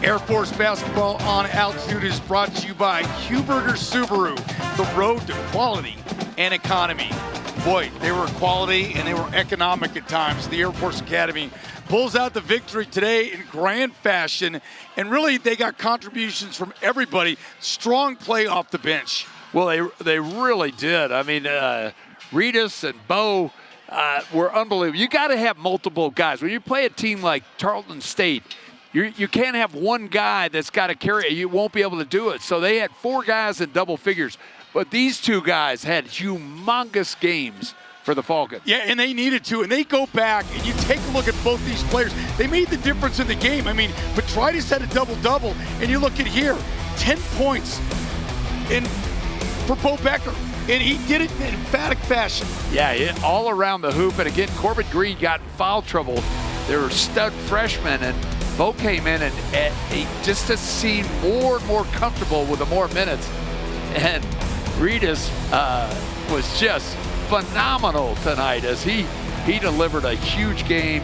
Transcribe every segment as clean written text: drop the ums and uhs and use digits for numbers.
Air Force basketball on altitude is brought to you by Huberger Subaru, the road to quality and economy. Boy, they were quality and they were economic at times. The Air Force Academy pulls out the victory today in grand fashion, and really they got contributions from everybody. Strong play off the bench. Well, they really did. I mean, Reedus and Bo were unbelievable. You got to have multiple guys. When you play a team like Tarleton State, you can't have one guy that's got to carry it. You won't be able to do it. So they had 4 guys in double figures. But these 2 guys had humongous games for the Falcons. Yeah, and they needed to. And they go back, and you take a look at both these players. They made the difference in the game. I mean, Petrides had a double-double, and you look at here, 10 points for Bo Becker. And he did it in emphatic fashion. Yeah, all around the hoop. And again, Corbett Green got in foul trouble. They were stud freshmen, and Bo came in and he just seemed more and more comfortable with the more minutes. And Reedus was just phenomenal tonight as he delivered a huge game.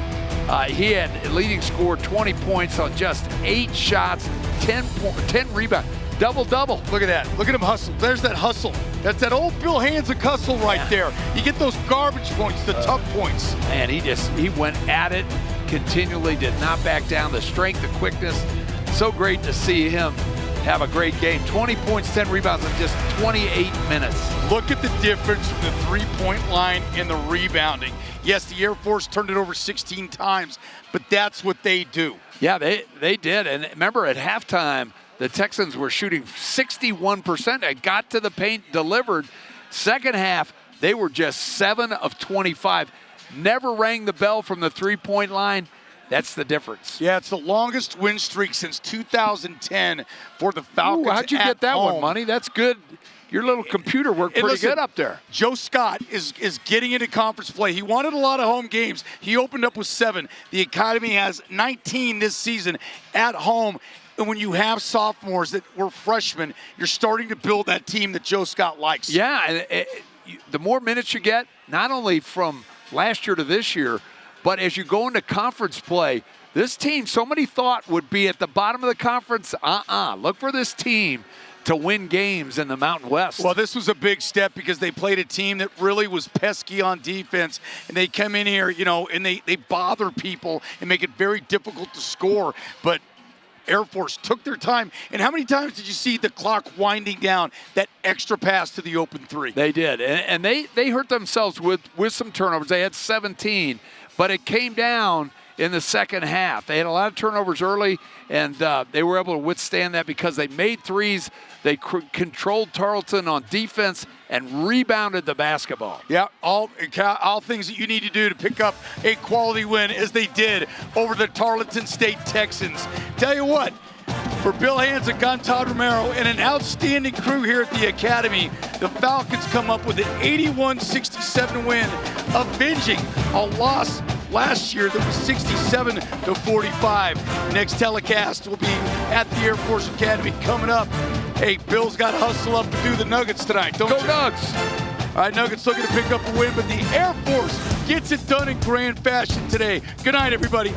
He had leading score 20 points on just 8 shots, 10 rebounds, double-double. Look at that. Look at him hustle. There's that hustle. That's that old Bill Hansick hustle right there. You get those garbage points, the tough points. Man, he went at it continually, did not back down. The strength, the quickness. So great to see him have a great game. 20 points, 10 rebounds in just 28 minutes. Look at the difference from the three-point line and the rebounding. Yes, the Air Force turned it over 16 times, but that's what they do. Yeah, they did. And remember, at halftime, the Texans were shooting 61%. They got to the paint, delivered. Second half, they were just 7 of 25. Never rang the bell from the three-point line. That's the difference. Yeah, it's the longest win streak since 2010 for the Falcons. Ooh, how'd you get that home. one, Money? That's good. Your little computer worked pretty good up there. Joe Scott is getting into conference play. He wanted a lot of home games. He opened up with 7. The Academy has 19 this season at home. And when you have sophomores that were freshmen, you're starting to build that team that Joe Scott likes. Yeah, and the more minutes you get, not only from last year to this year, but as you go into conference play, this team, so many thought would be at the bottom of the conference. Look for this team to win games in the Mountain West. Well, this was a big step because they played a team that really was pesky on defense, and they come in here, and they bother people and make it very difficult to score. But Air Force took their time. And how many times did you see the clock winding down, that extra pass to the open 3? They did, and they hurt themselves with some turnovers. They had 17, but it came down in the second half. They had a lot of turnovers early, and they were able to withstand that because they made threes. They controlled Tarleton on defense and rebounded the basketball. Yeah, all things that you need to do to pick up a quality win, as they did over the Tarleton State Texans. Tell you what, for Bill Hansick, Todd Romero, and an outstanding crew here at the Academy, the Falcons come up with an 81-67 win, avenging a loss last year that was 67-45. Next telecast will be at the Air Force Academy coming up. Hey, Bill's got to hustle up to do the Nuggets tonight, don't you? Go Nugs! All right, Nuggets looking to pick up a win, but the Air Force gets it done in grand fashion today. Good night, everybody.